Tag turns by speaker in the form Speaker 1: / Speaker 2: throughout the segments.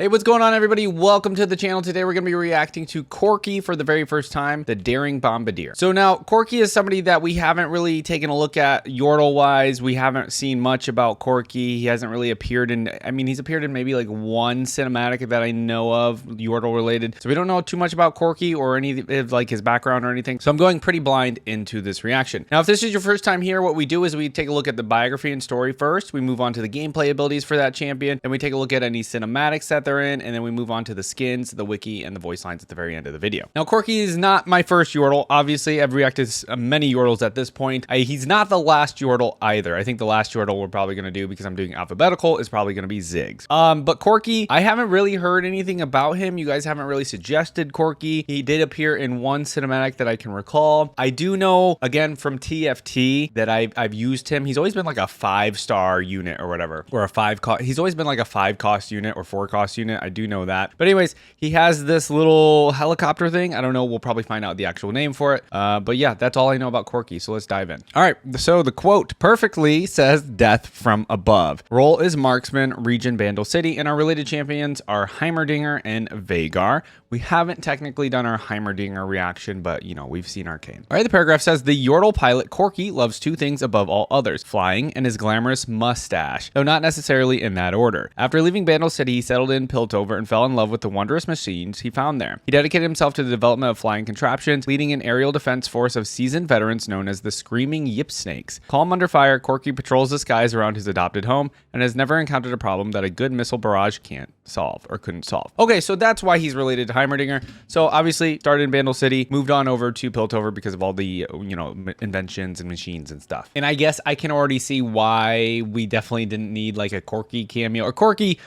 Speaker 1: Hey, what's going on, everybody? Welcome to the channel. Today we're going to be reacting to Corki for the very first time, the Daring Bombardier. So now, Corki is somebody that we haven't really taken a look at Yordle-wise. We haven't seen much about Corki. He hasn't really appeared in, he's appeared in maybe like one cinematic that I know of, Yordle-related. So we don't know too much about Corki or any of like his background or anything. So I'm going pretty blind into this reaction. Now, if this is your first time here, what we do is we take a look at the biography and story first. We move on to the gameplay abilities for that champion. Then we take a look at any cinematics that they're in, and then we move on to the skins, the wiki, and the voice lines at the very end of the video. Now, Corki is not my first Yordle. Obviously, I've reacted to many Yordles at this point. He's not the last Yordle either. I think the last Yordle we're probably going to do, because I'm doing alphabetical, is probably going to be Ziggs. But Corki, I haven't really heard anything about him. You guys haven't really suggested Corki. He did appear in one cinematic that I can recall. I do know, again, from TFT that I've used him. He's always been like a 5-star unit or whatever, or a 5-cost. He's always been like a 5-cost unit or 4-cost unit. I do know that. But anyways, he has this little helicopter thing. I don't know. We'll probably find out the actual name for it. But yeah, that's all I know about Corki. So let's dive in. All right. So the quote perfectly says death from above. Role is marksman, region Bandle City, and our related champions are Heimerdinger and Vhagar. We haven't technically done our Heimerdinger reaction, but you know, we've seen Arcane. All right. The paragraph says the Yordle pilot Corki loves two things above all others, flying and his glamorous mustache, though not necessarily in that order. After leaving Bandle City, he settled in Piltover and fell in love with the wondrous machines he found there. He dedicated himself to the development of flying contraptions, leading an aerial defense force of seasoned veterans known as the Screaming Yip Snakes. Calm under fire, Corki patrols the skies around his adopted home and has never encountered a problem that a good missile barrage can't solve or couldn't solve. Okay, so that's why he's related to Heimerdinger. So obviously started in Bandle City, moved on over to Piltover because of all the, you know, inventions and machines and stuff. And I guess I can already see why we definitely didn't need like a Corki cameo, or Corki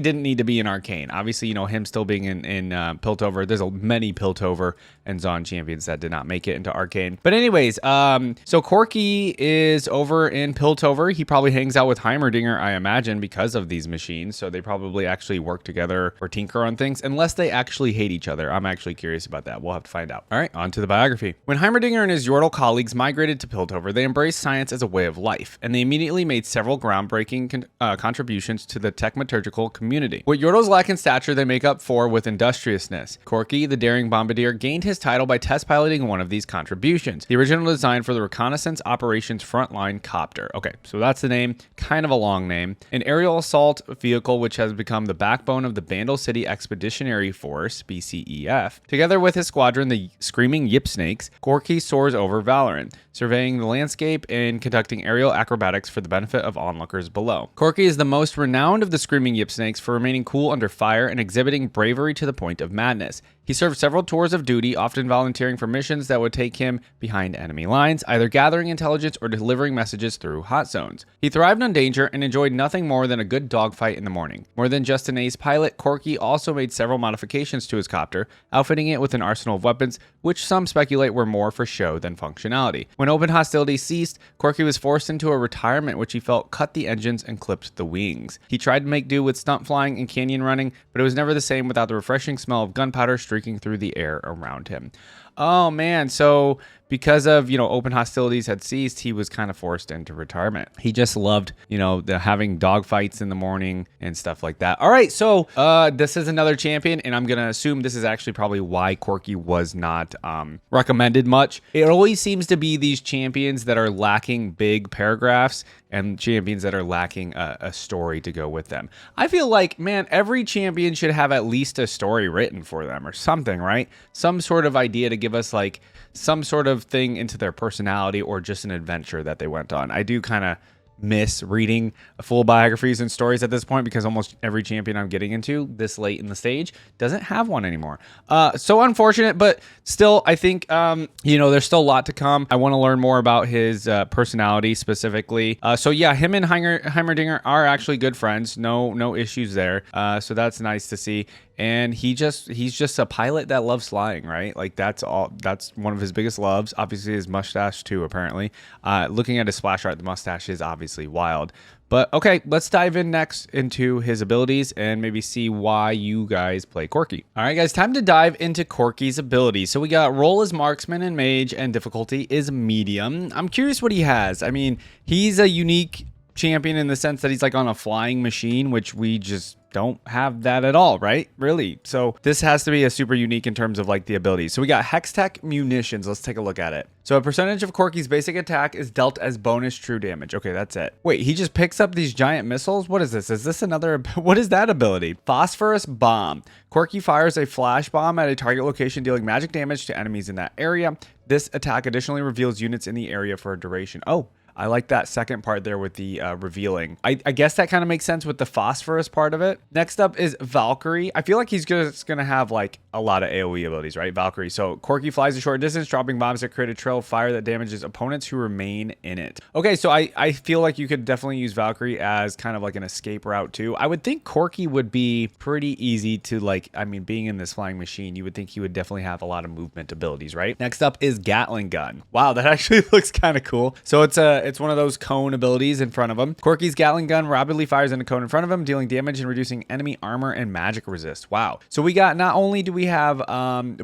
Speaker 1: didn't need to be in Arcane. Obviously, you know, him still being in Piltover, there's many Piltover and Zon champions that did not make it into Arcane. But anyways, so Corki is over in Piltover. He probably hangs out with Heimerdinger, I imagine, because of these machines. So they probably actually work together or tinker on things, unless they actually hate each other. I'm actually curious about that. We'll have to find out. All right, on to the biography. When Heimerdinger and his Yordle colleagues migrated to Piltover, they embraced science as a way of life, and they immediately made several groundbreaking contributions to the techmaturgical community. What Yordles lack in stature, they make up for with industriousness. Corki, the Daring Bombardier, gained his title by test piloting one of these contributions, the original design for the Reconnaissance Operations Frontline Copter. Okay, so that's the name, kind of a long name. An aerial assault vehicle which has become the backbone of the Bandle City Expeditionary Force, BCEF. Together with his squadron, the Screaming Yip Snakes, Corki soars over Valorant, surveying the landscape and conducting aerial acrobatics for the benefit of onlookers below. Corki is the most renowned of the Screaming Yip Snakes for remaining cool under fire and exhibiting bravery to the point of madness. He served several tours of duty, often volunteering for missions that would take him behind enemy lines, either gathering intelligence or delivering messages through hot zones. He thrived on danger and enjoyed nothing more than a good dogfight in the morning. More than just an ace pilot, Corki also made several modifications to his copter, outfitting it with an arsenal of weapons, which some speculate were more for show than functionality. When open hostilities ceased, Corki was forced into a retirement which he felt cut the engines and clipped the wings. He tried to make do with stunt flying and canyon running, but it was never the same without the refreshing smell of gunpowder streaking through the air around him. Oh man, so because of, you know, open hostilities had ceased, he was kind of forced into retirement. He just loved, you know, having dogfights in the morning and stuff like that. All right, so this is another champion, and I'm gonna assume this is actually probably why Corki was not recommended much. It always seems to be these champions that are lacking big paragraphs and champions that are lacking a story to go with them. I feel like, man, every champion should have at least a story written for them or something, right? Some sort of idea to give us like some sort of thing into their personality or just an adventure that they went on. I do kind of miss reading full biographies and stories at this point, because almost every champion I'm getting into this late in the stage doesn't have one anymore. So unfortunate, but still, I think, you know, there's still a lot to come. I want to learn more about his personality specifically. So yeah, him and Heimerdinger are actually good friends. No issues there. So that's nice to see. And he's just a pilot that loves flying, right? Like that's one of his biggest loves. Obviously his mustache too, apparently. Looking at his splash art, the mustache is obviously wild. But okay, let's dive in next into his abilities and maybe see why you guys play Corki. All right, guys, time to dive into Corki's abilities. So we got role as marksman and mage, and difficulty is medium. I'm curious what he has. I mean, he's a unique champion in the sense that he's like on a flying machine, which we just don't have that at all, right? Really. So this has to be a super unique in terms of like the abilities. So we got Hextech Munitions. Let's take a look at it. So a percentage of Corki's basic attack is dealt as bonus true damage. Okay, that's it. Wait, he just picks up these giant missiles? What is this? Is this another? What is that ability? Phosphorus Bomb. Corki fires a flash bomb at a target location, dealing magic damage to enemies in that area. This attack additionally reveals units in the area for a duration. Oh, I like that second part there with the revealing. I guess that kind of makes sense with the phosphorus part of it. Next up is Valkyrie. I feel like he's just going to have like a lot of AoE abilities, right? Valkyrie. So Corki flies a short distance, dropping bombs that create a trail of fire that damages opponents who remain in it. Okay, so I feel like you could definitely use Valkyrie as kind of like an escape route too. I would think Corki would be pretty easy to like, I mean, being in this flying machine, you would think he would definitely have a lot of movement abilities, right? Next up is Gatling Gun. Wow, that actually looks kind of cool. So it's one of those cone abilities in front of him. Corki's Gatling Gun rapidly fires in a cone in front of him, dealing damage and reducing enemy armor and magic resist. Wow. So we got, not only do we have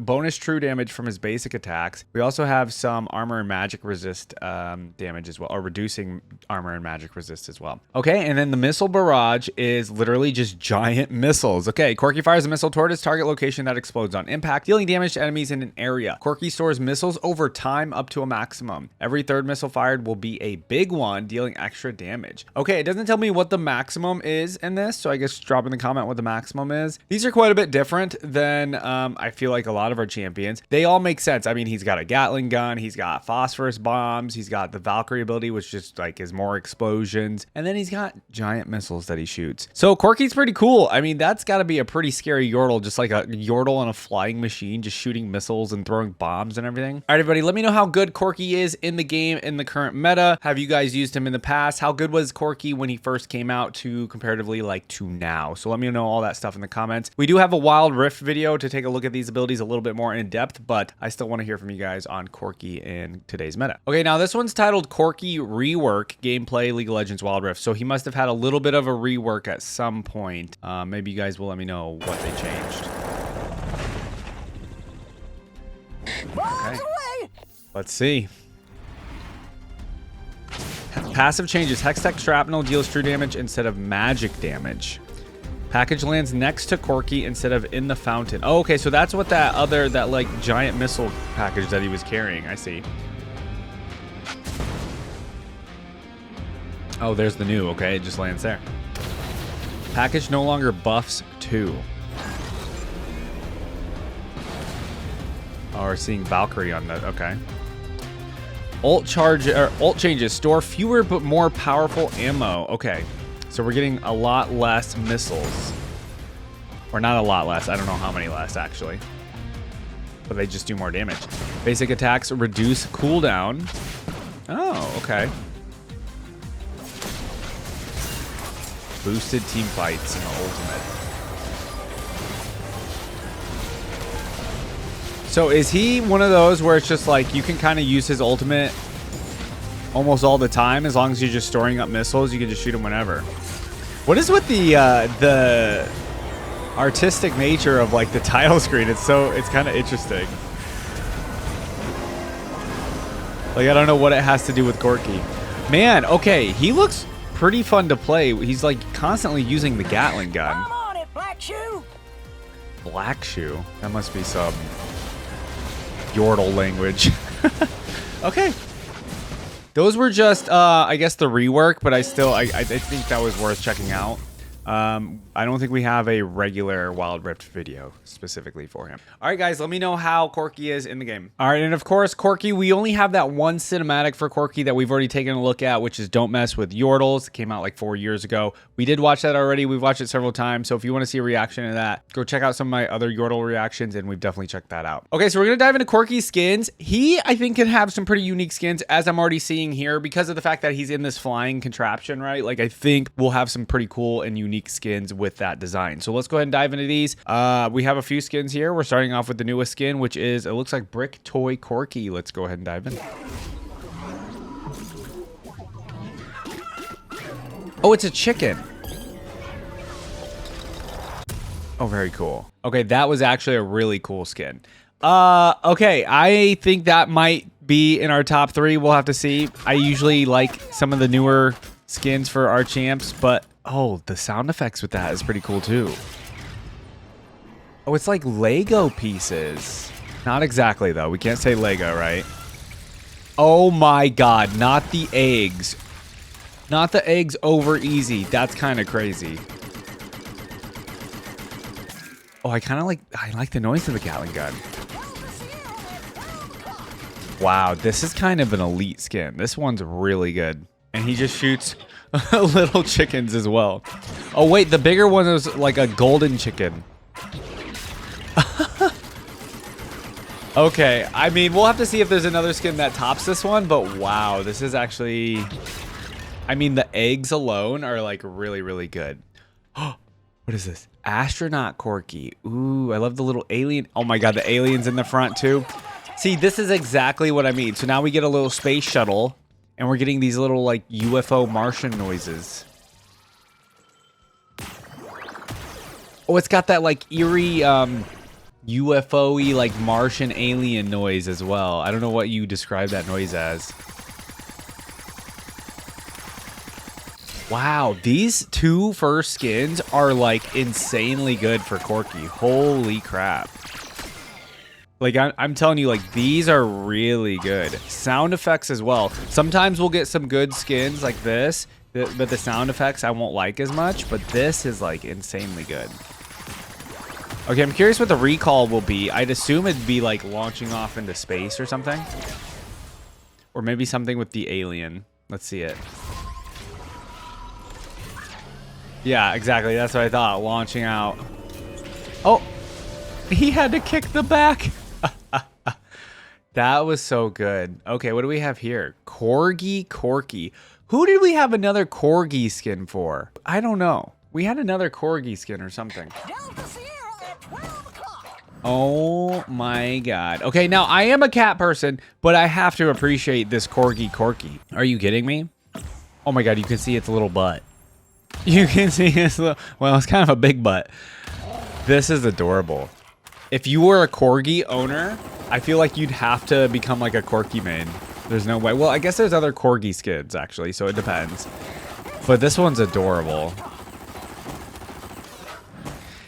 Speaker 1: bonus true damage from his basic attacks, we also have some armor and magic resist damage as well, or reducing armor and magic resist as well. Okay, and then the missile barrage is literally just giant missiles. Okay, Corki fires a missile toward its target location that explodes on impact, dealing damage to enemies in an area. Corki stores missiles over time up to a maximum. Every third missile fired will be a big one, dealing extra damage. Okay, it doesn't tell me what the maximum is in this, so I guess drop in the comment what the maximum is. These are quite a bit different than I feel like a lot of our champions. They all make sense. I mean, he's got a Gatling gun, he's got phosphorus bombs, he's got the Valkyrie ability, which just like is more explosions, and then he's got giant missiles that he shoots. So Corki's pretty cool. I mean, that's got to be a pretty scary Yordle, just like a Yordle on a flying machine, just shooting missiles and throwing bombs and everything. All right, everybody, let me know how good Corki is in the game in the current meta. Have you guys used him in the past? How good was Corki when he first came out to comparatively like to now? So let me know all that stuff in the comments. We do have a Wild Rift video to take a look at these abilities a little bit more in depth, but I still want to hear from you guys on Corki in today's meta. Okay, now this one's titled Corki Rework Gameplay League of Legends Wild Rift. So he must have had a little bit of a rework at some point. Maybe you guys will let me know what they changed. Okay, let's see. Passive changes. Hextech Shrapnel deals true damage instead of magic damage. Package lands next to Corki instead of in the fountain. Oh, okay, so that's what that like giant missile package that he was carrying. I see. Oh, there's the new. Okay, it just lands there. Package no longer buffs 2. Oh, we're seeing Valkyrie on that. Okay. Ult changes. Store fewer but more powerful ammo. Okay. So we're getting a lot less missiles. Or not a lot less. I don't know how many less, actually. But they just do more damage. Basic attacks reduce cooldown. Oh, okay. Boosted team fights in the ultimate. So is he one of those where it's just like you can kind of use his ultimate almost all the time as long as you're just storing up missiles? You can just shoot him whenever. What is with the artistic nature of like the title screen? It's kind of interesting. Like I don't know what it has to do with Corki. Man, okay, he looks pretty fun to play. He's like constantly using the Gatling gun.
Speaker 2: Come on it, Black Shoe.
Speaker 1: Black Shoe? That must be some Yordle language. Okay. Those were just, I guess, the rework, but I think that was worth checking out. I don't think we have a regular Wild Rift video specifically for him. All right, guys, let me know how Corki is in the game. All right, and of course, Corki, we only have that one cinematic for Corki that we've already taken a look at, which is Don't Mess with Yordles. It came out like 4 years ago. We did watch that already. We've watched it several times. So if you want to see a reaction to that, go check out some of my other Yordle reactions, and we've definitely checked that out. Okay, so we're going to dive into Corki's skins. He, I think, can have some pretty unique skins, as I'm already seeing here, because of the fact that he's in this flying contraption, right? Like, I think we'll have some pretty cool and unique skins with that design. So let's go ahead and dive into these. We have a few skins here. We're starting off with the newest skin, which is, it looks like Brick Toy Corki. Let's go ahead and dive in. Oh, it's a chicken. Oh, very cool. Okay, that was actually a really cool skin. Okay, I think that might be in our top 3. We'll have to see. I usually like some of the newer skins for our champs, but Oh, the sound effects with that is pretty cool too. Oh, it's like Lego pieces. Not exactly though. We can't say Lego, right? Oh my God, not the eggs. Not the eggs over easy. That's kind of crazy. Oh, I like the noise of the Gatling gun. Wow, this is kind of an elite skin. This one's really good. And he just shoots little chickens as well. Oh wait, the bigger one is like a golden chicken. Okay, I mean, we'll have to see if there's another skin that tops this one, but wow, this is actually... I mean, the eggs alone are like really, really good. What is this? Astronaut Corki. Ooh, I love the little alien. Oh my God, the aliens in the front too. See, this is exactly what I mean. So now we get a little space shuttle, and we're getting these little like UFO Martian noises. Oh, it's got that like eerie UFO-y like Martian alien noise as well. I don't know what you describe that noise as. Wow, these two first skins are like insanely good for Corki. Holy crap. Like, I'm telling you, like, these are really good. Sound effects as well. Sometimes we'll get some good skins like this, but the sound effects I won't like as much, but this is like insanely good. Okay, I'm curious what the recall will be. I'd assume it'd be like launching off into space or something. Or maybe something with the alien. Let's see it. Yeah, exactly. That's what I thought. Launching out. Oh, he had to kick the back. That was so good. Okay, what do we have here? Corki. Who did we have another Corgi skin for? I don't know. We had another Corgi skin or something. Oh my God. Okay, now I am a cat person, but I have to appreciate this Corki. Are you kidding me? Oh my God, you can see its little butt. You can see its little, well, it's kind of a big butt. This is adorable. If you were a Corgi owner, I feel like you'd have to become like a Corki main. There's no way. Well, I guess there's other Corgi skins actually, so it depends. But this one's adorable.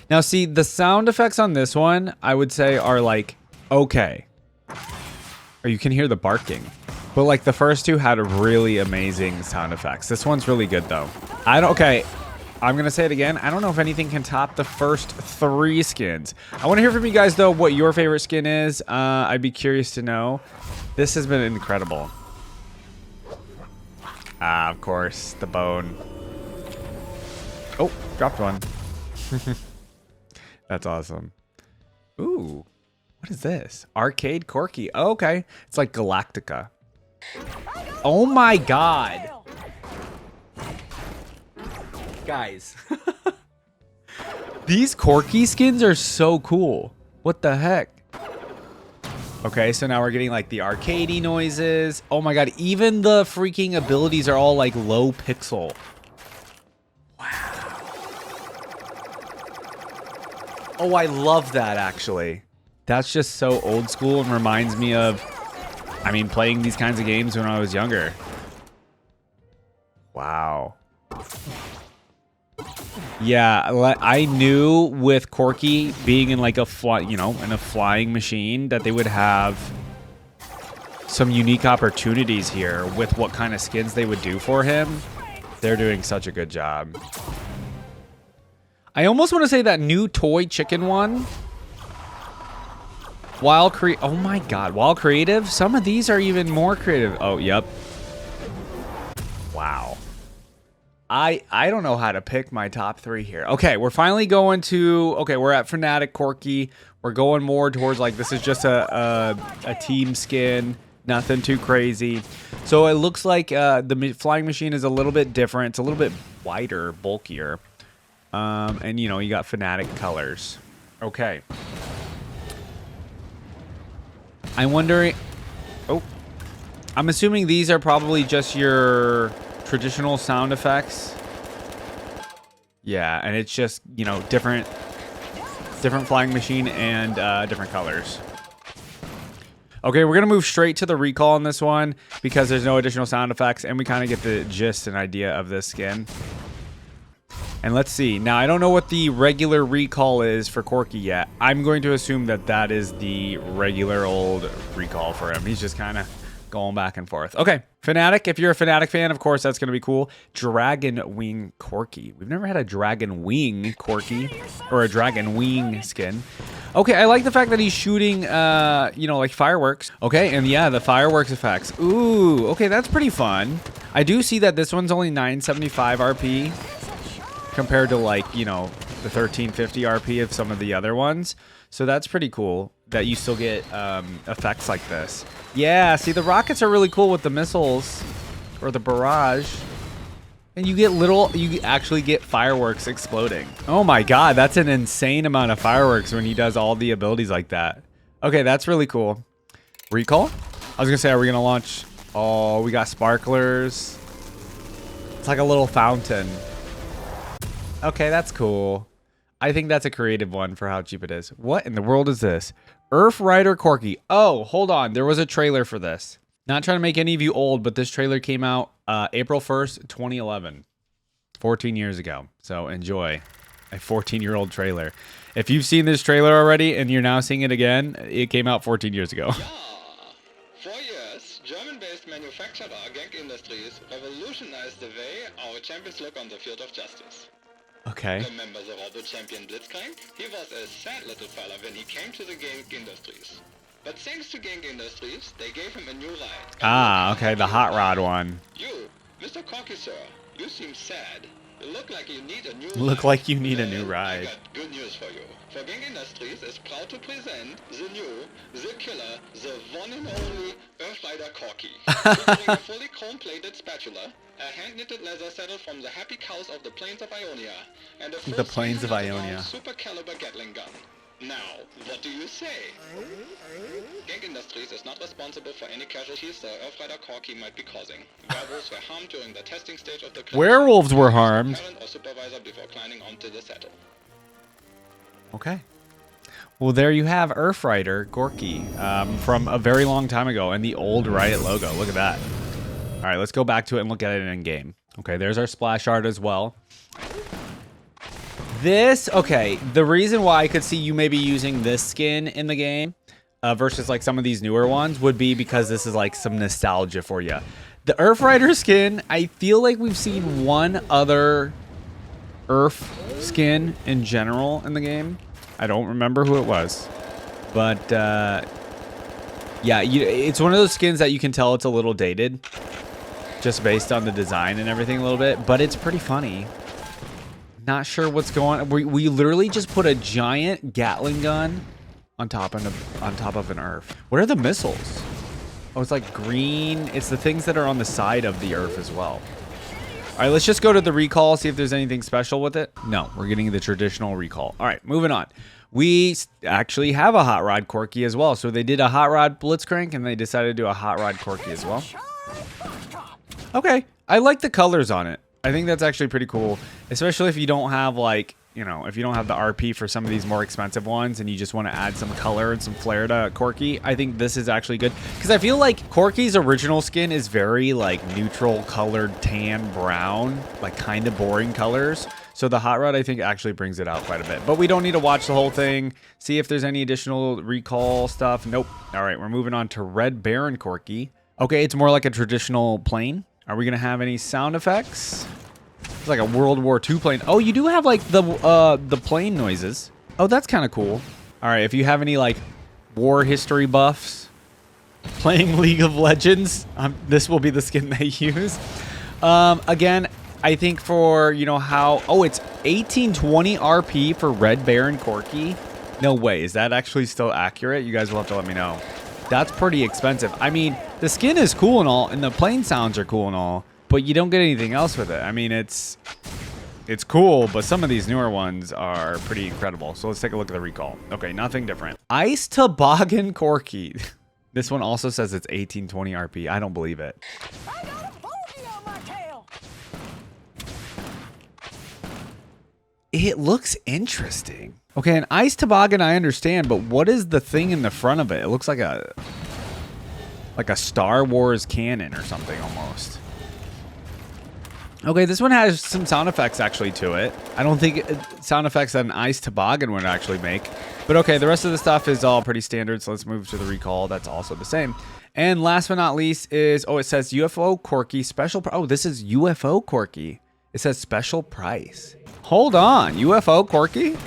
Speaker 1: Now see, the sound effects on this one, I would say are like, okay. Or you can hear the barking. But like the first two had really amazing sound effects. This one's really good though. Okay, I'm gonna say it again. I don't know if anything can top the first 3 skins. I wanna hear from you guys though what your favorite skin is. I'd be curious to know. This has been incredible. Ah, of course, the bone. Oh, dropped one. That's awesome. Ooh, what is this? Arcade Corki. Oh, okay. It's like Galactica. Oh my God. Guys. These Corki skins are so cool. What the heck? Okay, so now we're getting like the arcadey noises. Oh my God, even the freaking abilities are all like low pixel. Oh, I love that, actually. That's just so old school and reminds me of, I mean, playing these kinds of games when I was younger. Wow. Yeah, I knew with Corki being in like a in a flying machine that they would have some unique opportunities here with what kind of skins they would do for him. They're doing such a good job. I almost want to say that new toy chicken one. Oh my God, while creative, some of these are even more creative. Oh, yep. Wow. I don't know how to pick my top 3 here. Okay, we're finally going to, okay, we're at Fanatic Corki. We're going more towards like, this is just a team skin, nothing too crazy. So it looks like the flying machine is a little bit different. It's a little bit wider, bulkier. And you know, you got Fanatic colors. Okay. I'm wondering, oh, I'm assuming these are probably just your traditional sound effects. Yeah, and it's just, you know, different flying machine and different colors. Okay, we're gonna move straight to the recall on this one because there's no additional sound effects and we kind of get the gist and idea of this skin. And let's see. Now, I don't know what the regular recall is for Corki yet. I'm going to assume that that is the regular old recall for him. He's just kind of going back and forth. Okay. Fnatic. If you're a Fnatic fan, of course, that's going to be cool. Dragon Wing Corki. We've never had a Dragon Wing Corki or a Dragon Wing skin. Okay, I like the fact that he's shooting, you know, like fireworks. Okay, and yeah, the fireworks effects. Ooh, okay, that's pretty fun. I do see that this one's only 975 RP. Compared to, like, you know, the 1350 RP of some of the other ones. So that's pretty cool that you still get effects like this. Yeah, see, the rockets are really cool with the missiles or the barrage. And you get you actually get fireworks exploding. Oh my god, that's an insane amount of fireworks when he does all the abilities like that. Okay, that's really cool. Recall? I was gonna say, are we gonna launch? Oh, we got sparklers. It's like a little fountain. Okay, that's cool. I think that's a creative one for how cheap it is. What in the world is this? Earth Rider Corki. Oh, hold on. There was a trailer for this. Not trying to make any of you old, but this trailer came out April 1st, 2011. 14 years ago. So enjoy a 14-year-old trailer. If you've seen this trailer already and you're now seeing it again, it came out 14 years ago.
Speaker 2: Yeah. For years, German-based manufacturer Genk Industries revolutionized the way our champions look on the field of justice.
Speaker 1: Okay.
Speaker 2: Remember the Robo champion Blitzcrank? He was a sad little fella when he came to the Genk Industries. But thanks to Genk Industries, they gave him a new ride.
Speaker 1: Ah, okay, the hot rod one.
Speaker 2: You, Mr. Corki, sir, you seem sad. You look like you need a new ride. I got good news for you. For Genk Industries is proud to present the new, the killer, the one and only Earth Rider Corki. Featuring a fully chrome-plated spatula, a hand-knitted leather saddle from the happy cows of the Plains of Ionia, and a full
Speaker 1: the Plains of Ionia
Speaker 2: super caliber Gatling gun. Now, what do you say? Genk Industries is not responsible for any casualties the Earth Rider Corki might be causing. Werewolves were harmed during the testing stage of the
Speaker 1: werewolves were harmed.
Speaker 2: Parent or supervisor before climbing onto the saddle.
Speaker 1: Okay. Well, there you have Earth Rider Corki from a very long time ago and the old Riot logo. Look at that. All right, let's go back to it and look at it in game. Okay, there's our splash art as well. Okay, the reason why I could see you maybe using this skin in the game versus like some of these newer ones would be because this is like some nostalgia for you. The Earth Rider skin, I feel like we've seen one other Earth skin in general in the game. I don't remember who it was, but yeah, it's one of those skins that you can tell it's a little dated just based on the design and everything a little bit, but it's pretty funny. Not sure what's going on. We literally just put a giant Gatling gun on top of an Earth. What are the missiles? Oh, it's like green. It's the things that are on the side of the Earth as well. All right, let's just go to the recall, see if there's anything special with it. No, we're getting the traditional recall. All right, moving on. We actually have a Hot Rod Corki as well. So they did a Hot Rod Blitzcrank and they decided to do a Hot Rod Corki as well. Okay, I like the colors on it. I think that's actually pretty cool, especially if you don't have like, you know, if you don't have the RP for some of these more expensive ones and you just want to add some color and some flair to Corki. I think this is actually good because I feel like Corki's original skin is very like neutral colored tan brown, like kind of boring colors. So the Hot Rod, I think, actually brings it out quite a bit. But we don't need to watch the whole thing, see if there's any additional recall stuff. Nope. All right, we're moving on to Red Baron Corki. Okay, it's more like a traditional plane. Are we going to have any sound effects? It's like a World War II plane. Oh, you do have like the plane noises. Oh, that's kind of cool. All right, if you have any like war history buffs playing League of Legends, this will be the skin they use. Again, I think for, you know, how... Oh, it's 1820 RP for Red Baron Corki. No way. Is that actually still accurate? You guys will have to let me know. That's pretty expensive. I mean, the skin is cool and all, and the plane sounds are cool and all, but you don't get anything else with it. I mean, it's cool, but some of these newer ones are pretty incredible. So let's take a look at the recall. Okay, nothing different. Ice Toboggan Corki. This one also says it's 1820 RP. I don't believe it.
Speaker 3: I got a bogey on my tail.
Speaker 1: It looks interesting. Okay, an ice toboggan I understand, but what is the thing in the front of it? It looks like a Star Wars cannon or something almost. Okay, this one has some sound effects actually to it. I don't think sound effects that an ice toboggan would actually make. But okay, the rest of the stuff is all pretty standard, so let's move to the recall. That's also the same. And last but not least is, it says UFO Corki special. Oh, this is UFO Corki. It says special price. Hold on, UFO Corki?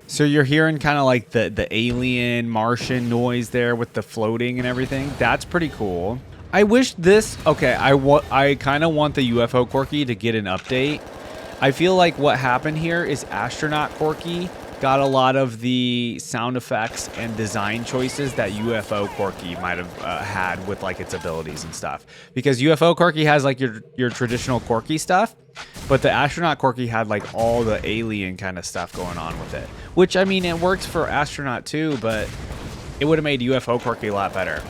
Speaker 1: So you're hearing kind of like the alien Martian noise there with the floating and everything. That's pretty cool. I wish this, okay, I kind of want the UFO Corki to get an update. I feel like what happened here is Astronaut Corki got a lot of the sound effects and design choices that UFO Corki might have had with like its abilities and stuff. Because UFO Corki has like your traditional Corki stuff, but the Astronaut Corki had like all the alien kind of stuff going on with it. Which, I mean, it works for Astronaut too, but it would have made UFO Corki a lot better.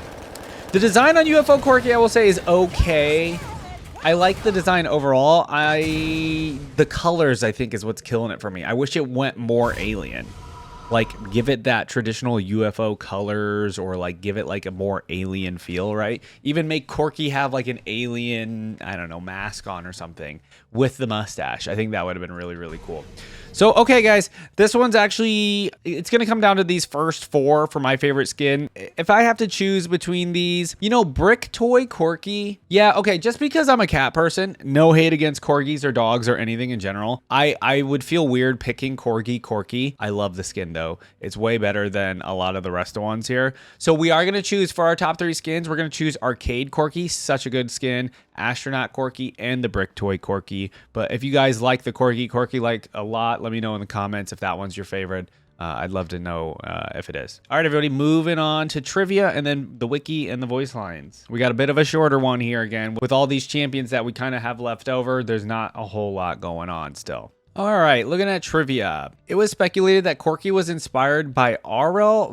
Speaker 1: The design on UFO Corki, I will say, is okay. I like the design overall. The colors, I think, is what's killing it for me. I wish it went more alien. Like, give it that traditional UFO colors, or like give it like a more alien feel, right? Even make Corki have like an alien, I don't know, mask on or something with the mustache. I think that would have been really, really cool. So, okay, guys, this one's actually, it's going to come down to these first four for my favorite skin. If I have to choose between these, you know, Brick Toy Corki. Yeah, okay, just because I'm a cat person, no hate against corgis or dogs or anything in general. I would feel weird picking Corki. I love the skin, though. It's way better than a lot of the rest of ones here. So we are going to choose, for our top 3 skins, we're going to choose Arcade Corki, such a good skin, Astronaut Corki, and the Brick Toy Corki. But if you guys like the Corki like a lot, let me know in the comments if that one's your favorite. I'd love to know if it is. All right, everybody, moving on to trivia and then the wiki and the voice lines. We got a bit of a shorter one here again. With all these champions that we kind of have left over, there's not a whole lot going on still. All right, looking at trivia. It was speculated that Corki was inspired by Aurel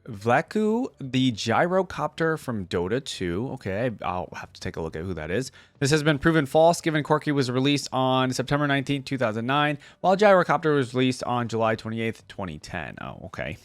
Speaker 1: Vlaku, the gyrocopter from Dota 2. Okay, I'll have to take a look at who that is. This has been proven false, given Corki was released on September 19, 2009, while Gyrocopter was released on July 28th, 2010. Oh, okay.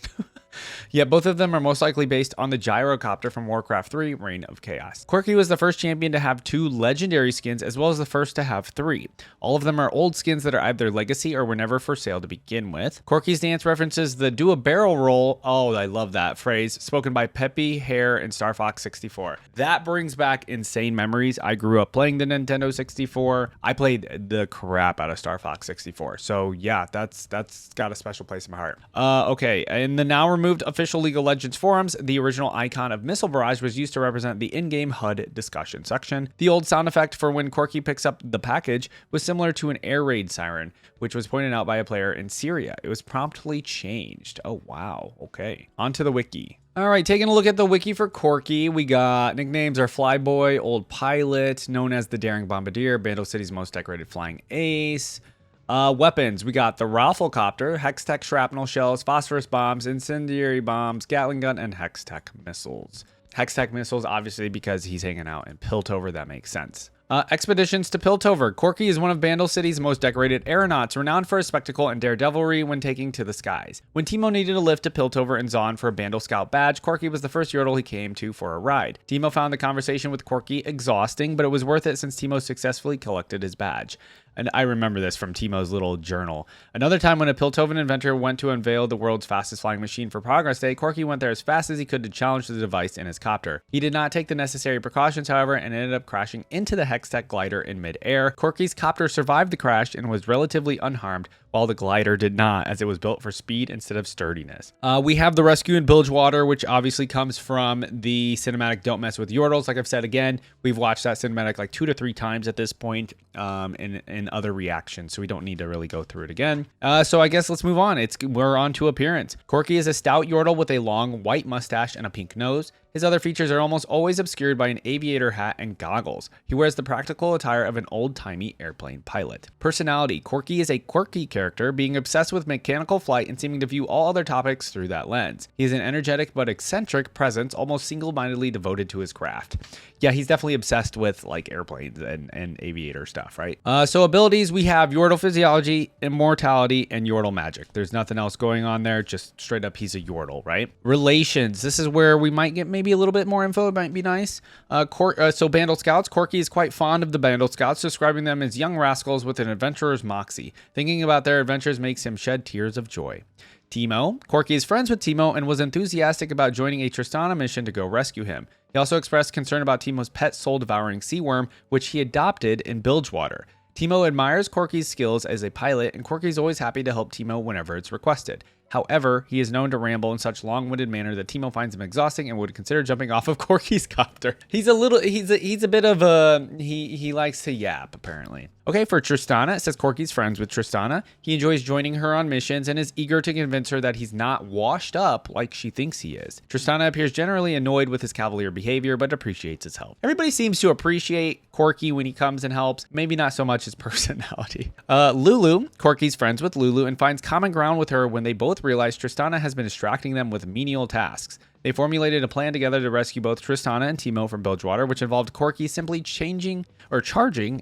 Speaker 1: Yeah, both of them are most likely based on the Gyrocopter from Warcraft 3, Reign of Chaos. Corki was the first champion to have 2 legendary skins, as well as the first to have 3. All of them are old skins that are either legacy or were never for sale to begin with. Corki's dance references the do a barrel roll, oh, I love that phrase, spoken by Peppy, Hare, and Star Fox 64. That brings back insane memories. I grew up playing the Nintendo 64. I played the crap out of Star Fox 64. So yeah, that's got a special place in my heart. Okay, in the now removed official League of Legends forums, the original icon of Missile Barrage was used to represent the in-game HUD discussion section. The old sound effect for when Corki picks up the package was similar to an air raid siren, which was pointed out by a player in Syria. It was promptly changed. Oh, wow. Okay. On to the wiki. All right, taking a look at the wiki for Corki, we got nicknames are Flyboy, Old Pilot, known as the Daring Bombardier, Bandle City's most decorated flying ace. Weapons, we got the Rafflecopter, Hextech shrapnel shells, phosphorus bombs, incendiary bombs, Gatling gun, and Hextech missiles. Hextech missiles, obviously, because he's hanging out in Piltover, that makes sense. Expeditions to Piltover. Corki is one of Bandle City's most decorated aeronauts, renowned for his spectacle and daredevilry when taking to the skies. When Teemo needed a lift to Piltover and Zon for a Bandle Scout badge, Corki was the first Yordle he came to for a ride. Teemo found the conversation with Corki exhausting, but it was worth it since Teemo successfully collected his badge. And I remember this from Teemo's little journal. Another time when a Piltovan inventor went to unveil the world's fastest flying machine for Progress Day, Corki went there as fast as he could to challenge the device in his copter. He did not take the necessary precautions, however, and ended up crashing into the Hextech glider in mid-air. Corki's copter survived the crash and was relatively unharmed, while the glider did not, as it was built for speed instead of sturdiness. We have the Rescue in Bilgewater, which obviously comes from the cinematic Don't Mess with Yordles. Like I've said again, we've watched that cinematic like 2 to 3 times at this point in other reactions, so we don't need to really go through it again. So I guess let's move on. We're on to appearance. Corki is a stout Yordle with a long white mustache and a pink nose. His other features are almost always obscured by an aviator hat and goggles. He wears the practical attire of an old-timey airplane pilot. Personality. Corki is a quirky character, being obsessed with mechanical flight and seeming to view all other topics through that lens. He is an energetic but eccentric presence, almost single-mindedly devoted to his craft. Yeah, he's definitely obsessed with like airplanes and aviator stuff, right? So abilities, we have Yordle Physiology, Immortality, and Yordle Magic. There's nothing else going on there, just straight up he's a Yordle, right? Relations. This is where we might get maybe maybe a little bit more info. It might be nice. So Bandle Scouts. Corki is quite fond of the Bandle Scouts, describing them as young rascals with an adventurer's moxie. Thinking about their adventures makes him shed tears of joy. Timo. Corki is friends with Timo and was enthusiastic about joining a Tristana mission to go rescue him. He also expressed concern about Timo's pet soul-devouring sea worm, which he adopted in Bilgewater. Timo admires Corki's skills as a pilot, and Corki is always happy to help Timo whenever it's requested. However, he is known to ramble in such long-winded manner that Timo finds him exhausting and would consider jumping off of Corki's copter. He's a bit of a, he likes to yap, apparently. Okay, for Tristana, it says Corki's friends with Tristana. He enjoys joining her on missions and is eager to convince her that he's not washed up like she thinks he is. Tristana appears generally annoyed with his cavalier behavior, but appreciates his help. Everybody seems to appreciate Corki when he comes and helps, maybe not so much his personality. Lulu, Corki's friends with Lulu and finds common ground with her when they both realize Tristana has been distracting them with menial tasks. They formulated a plan together to rescue both Tristana and Timo from Bilgewater, which involved Corki simply charging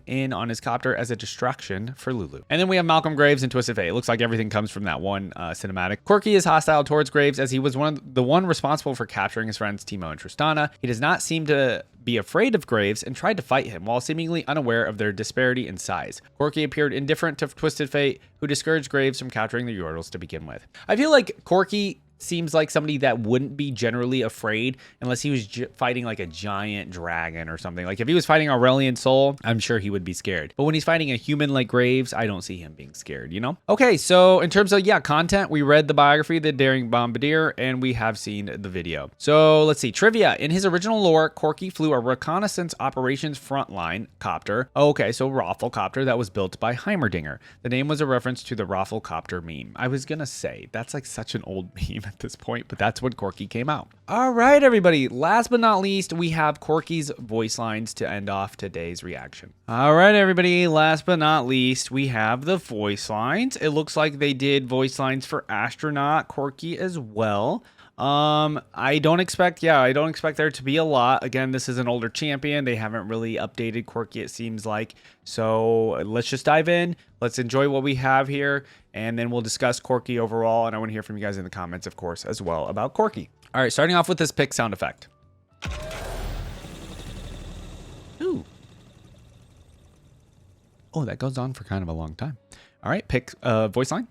Speaker 1: in on his copter as a distraction for Lulu. And then we have Malcolm Graves and Twisted Fate. It looks like everything comes from that one cinematic. Corki is hostile towards Graves as he was the one responsible for capturing his friends Timo and Tristana. He does not seem to be afraid of Graves and tried to fight him while seemingly unaware of their disparity in size. Corki appeared indifferent to Twisted Fate, who discouraged Graves from capturing the Yordles to begin with. I feel like Corki seems like somebody that wouldn't be generally afraid unless he was fighting like a giant dragon or something. Like if he was fighting Aurelian Soul, I'm sure he would be scared. But when he's fighting a human like Graves, I don't see him being scared, you know? Okay, so in terms of, content, we read the biography, The Daring Bombardier, and we have seen the video. So let's see. Trivia. In his original lore, Corki flew a reconnaissance operations frontline copter. Okay, so Rafflecopter that was built by Heimerdinger. The name was a reference to the Rafflecopter meme. I was gonna say, that's like such an old meme at this point, but that's when Corki came out. All right, everybody. Last but not least, we have Corki's voice lines to end off today's reaction. All right, everybody. Last but not least, we have the voice lines. It looks like they did voice lines for Astronaut Corki as well. I don't expect there to be a lot. Again, this is an older champion. They haven't really updated Corki, it seems like. So let's just dive in. Let's enjoy what we have here, and then we'll discuss Corki overall. And I want to hear from you guys in the comments, of course, as well about Corki. All right, starting off with this pick sound effect. Ooh. Oh, that goes on for kind of a long time. All right, pick voice line.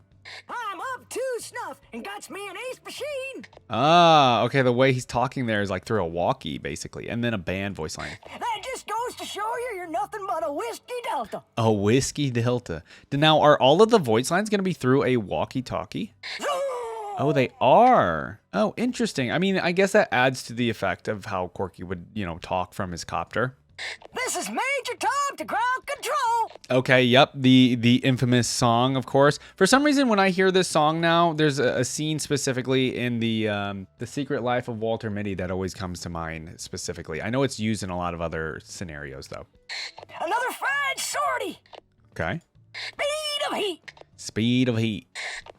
Speaker 3: I'm up to snuff and got me an ace machine.
Speaker 1: Ah, okay. The way he's talking there is like through a walkie, basically, and then a band voice line.
Speaker 3: That just goes to show you're nothing but a whiskey delta.
Speaker 1: A whiskey delta. Now, are all of the voice lines going to be through a walkie-talkie? Oh, they are. Oh, interesting. I mean, I guess that adds to the effect of how Corki would, talk from his copter.
Speaker 3: This is Major Tom to ground control.
Speaker 1: Okay, yep, the infamous song, of course. For some reason, when I hear this song now, there's a scene specifically in the Secret Life of Walter Mitty that always comes to mind specifically. I know it's used in a lot of other scenarios, though.
Speaker 3: Another fried sortie.
Speaker 1: Okay.
Speaker 3: Speed of heat.
Speaker 1: Speed of heat.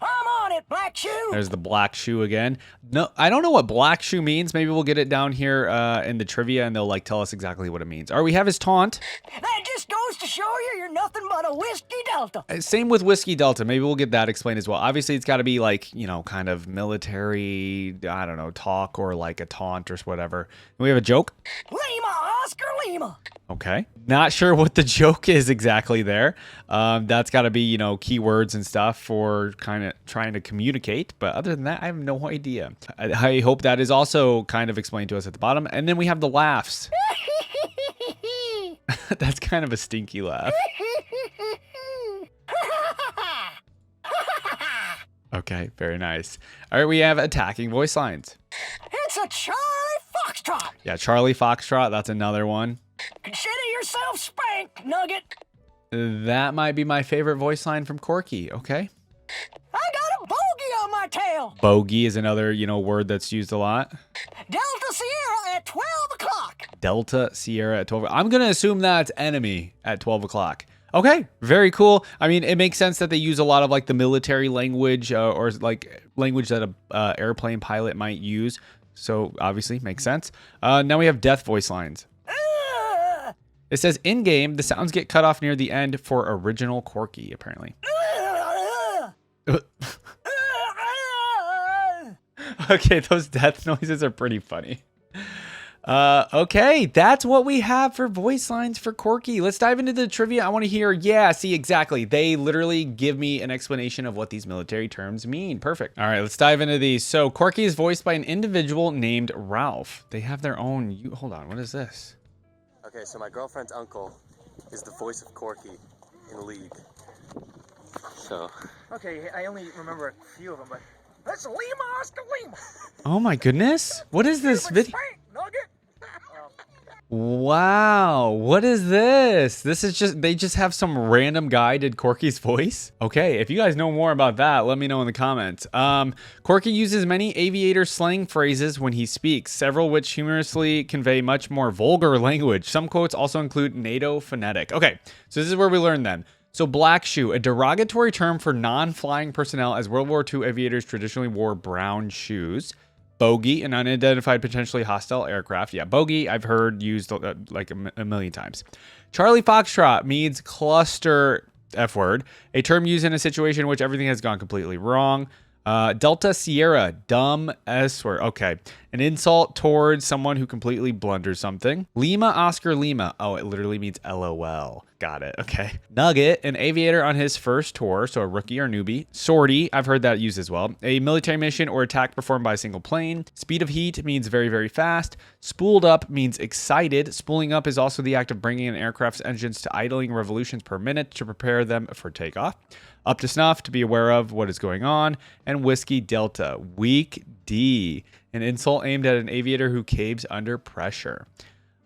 Speaker 3: I'm on it, Black Shoe.
Speaker 1: There's the black shoe again. No, I don't know what black shoe means. Maybe we'll get it down here in the trivia and they'll tell us exactly what it means. All right, we have his taunt.
Speaker 3: That just goes to show you're nothing but a whiskey delta.
Speaker 1: Same with Whiskey Delta. Maybe we'll get that explained as well. Obviously, it's got to be kind of military, I don't know, talk or like a taunt or whatever. We have a joke.
Speaker 3: Lima, Oscar Lima.
Speaker 1: Okay. Not sure what the joke is exactly there. That's got to be, keywords and stuff for kind of trying to communicate. But other than that, I have no idea. I hope that is also kind of explained to us at the bottom. And then we have the laughs. That's kind of a stinky laugh. Okay, very nice. All right, we have attacking voice lines.
Speaker 3: It's a Charlie Foxtrot.
Speaker 1: Yeah, Charlie Foxtrot. That's another one.
Speaker 3: Consider yourself spanked, Nugget.
Speaker 1: That might be my favorite voice line from Corki. Okay.
Speaker 3: I got a bogey on my tail.
Speaker 1: Bogey is another, word that's used a lot.
Speaker 3: Delta Sierra at 12 o'clock.
Speaker 1: Delta Sierra at 12. I'm going to assume that's enemy at 12 o'clock. Okay, very cool. I mean, it makes sense that they use a lot of the military language or language that a airplane pilot might use. So obviously makes sense. Now we have death voice lines. It says in-game, the sounds get cut off near the end for original Corki, apparently. Okay, those death noises are pretty funny. Okay, that's what we have for voice lines for Corki. Let's dive into the trivia. I want to hear, yeah, see, exactly. They literally give me an explanation of what these military terms mean. Perfect. All right, let's dive into these. So Corki is voiced by an individual named Ralph. They have their own, hold on, what is this?
Speaker 4: Okay, so my girlfriend's uncle is the voice of Corki in League. So.
Speaker 5: Okay, I only remember a few of them, but that's Lima, Oscar Lima.
Speaker 1: Oh my goodness. What is this video?
Speaker 5: Nugget.
Speaker 1: Wow, what is this? This is just, they just have some random guy did Corki's voice? Okay, if you guys know more about that, let me know in the comments. Corki uses many aviator slang phrases when he speaks, several which humorously convey much more vulgar language. Some quotes also include NATO phonetic. Okay, so this is where we learn then. So black shoe, a derogatory term for non-flying personnel, as World War II aviators traditionally wore brown shoes. Bogey, an unidentified potentially hostile aircraft. Yeah, bogey I've heard used like a million times. Charlie Foxtrot means cluster F word, a term used in a situation in which everything has gone completely wrong. Delta Sierra, dumb S word. Okay. An insult towards someone who completely blunders something. Lima Oscar Lima. Oh, it literally means LOL. Got it. Okay. Nugget, an aviator on his first tour, so a rookie or newbie. Sortie, I've heard that used as well. A military mission or attack performed by a single plane. Speed of heat means very, very fast. Spooled up means excited. Spooling up is also the act of bringing an aircraft's engines to idling revolutions per minute to prepare them for takeoff. Up to snuff, to be aware of what is going on. And Whiskey Delta, weak D, an insult aimed at an aviator who caves under pressure.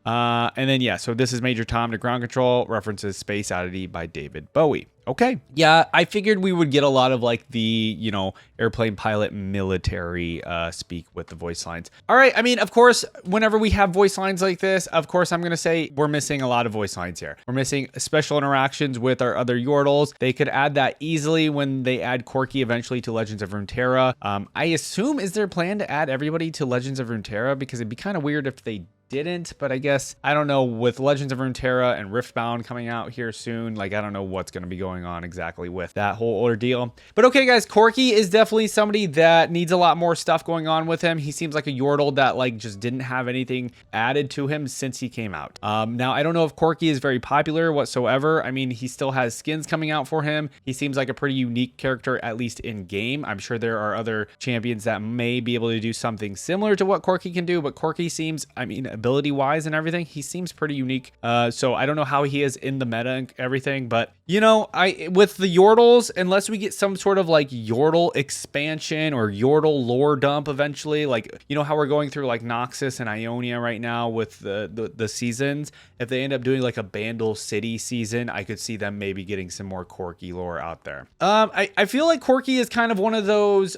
Speaker 1: And then, yeah, so this is Major Tom to Ground Control, references Space Oddity by David Bowie. Okay. Yeah, I figured we would get a lot of like the, you know, airplane pilot military speak with the voice lines. All right. I mean, of course, whenever we have voice lines like this, of course, I'm going to say we're missing a lot of voice lines here. We're missing special interactions with our other Yordles. They could add that easily when they add Corki eventually to Legends of Runeterra. I assume, is their plan to add everybody to Legends of Runeterra? Because it'd be kind of weird if they didn't, but I guess, I don't know, with Legends of Runeterra and Riftbound coming out here soon, like, I don't know what's going to be going on exactly with that whole ordeal. But okay, guys, Corki is definitely somebody that needs a lot more stuff going on with him. He seems like a Yordle that, like, just didn't have anything added to him since he came out. Now, I don't know if Corki is very popular whatsoever. I mean, he still has skins coming out for him. He seems like a pretty unique character, at least in game. I'm sure there are other champions that may be able to do something similar to what Corki can do, but Corki seems, I mean, ability wise and everything, he seems pretty unique. So I don't know how he is in the meta and everything, but you know, with the Yordles, unless we get some sort of like Yordle expansion or Yordle lore dump eventually, like, you know how we're going through like Noxus and Ionia right now with the seasons, if they end up doing like a Bandle City season, I could see them maybe getting some more Corki lore out there. I feel like Corki is kind of one of those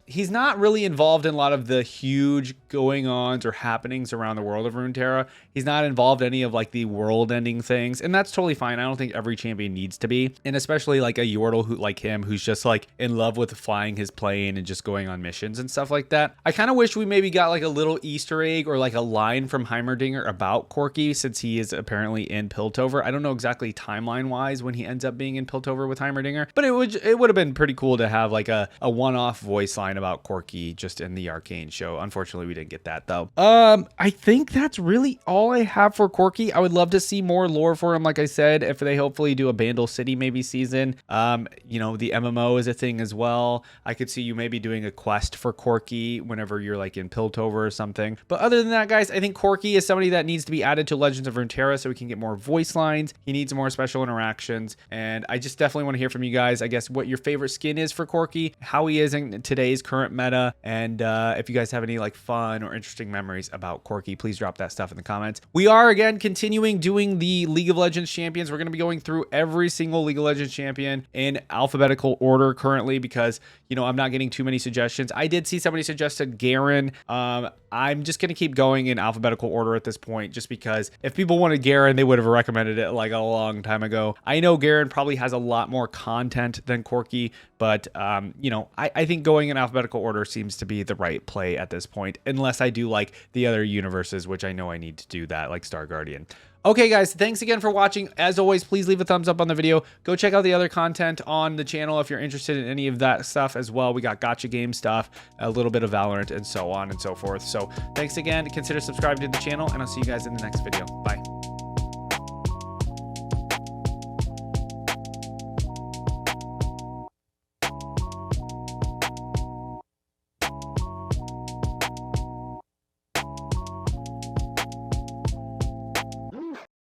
Speaker 1: he's not really involved in a lot of the huge going-ons or happenings around the world of Runeterra. He's not involved in any of like the world-ending things, and that's totally fine. I don't think every champion needs to be, and especially like a Yordle who like him, who's just like in love with flying his plane and just going on missions and stuff like that. I kind of wish we maybe got like a little Easter egg or like a line from Heimerdinger about Corki, since he is apparently in Piltover. I don't know exactly timeline-wise when he ends up being in Piltover with Heimerdinger, but it would have been pretty cool to have like a one-off voice line about Corki just in the Arcane show. Unfortunately, we didn't get that though. I think that's really all I have for Corki. I would love to see more lore for him, like I said, if they hopefully do a Bandle City maybe season. You know, the MMO is a thing as well. I could see you maybe doing a quest for Corki whenever you're like in Piltover or something. But other than that, guys, I think Corki is somebody that needs to be added to Legends of Runeterra so we can get more voice lines. He needs more special interactions, and I just definitely want to hear from you guys, I guess, what your favorite skin is for Corki, how he is in today's current meta, and if you guys have any like fun or interesting memories about Corki, please drop that stuff in the comments. We are again continuing doing the League of Legends champions. We're going to be going through every single League of Legends champion in alphabetical order currently because, you know, I'm not getting too many suggestions. I did see somebody suggested Garen. I'm just going to keep going in alphabetical order at this point, just because if people wanted Garen, they would have recommended it like a long time ago. I know Garen probably has a lot more content than Corki, but you know, I think going in alphabetical order seems to be the right play at this point, unless I do like the other universes, which I know I need to do that, like Star Guardian. Okay, guys, thanks again for watching. As always, please leave a thumbs up on the video. Go check out the other content on the channel if you're interested in any of that stuff as well. We got gacha game stuff, a little bit of Valorant, and so on and so forth. So thanks again. Consider subscribing to the channel, and I'll see you guys in the next video. Bye.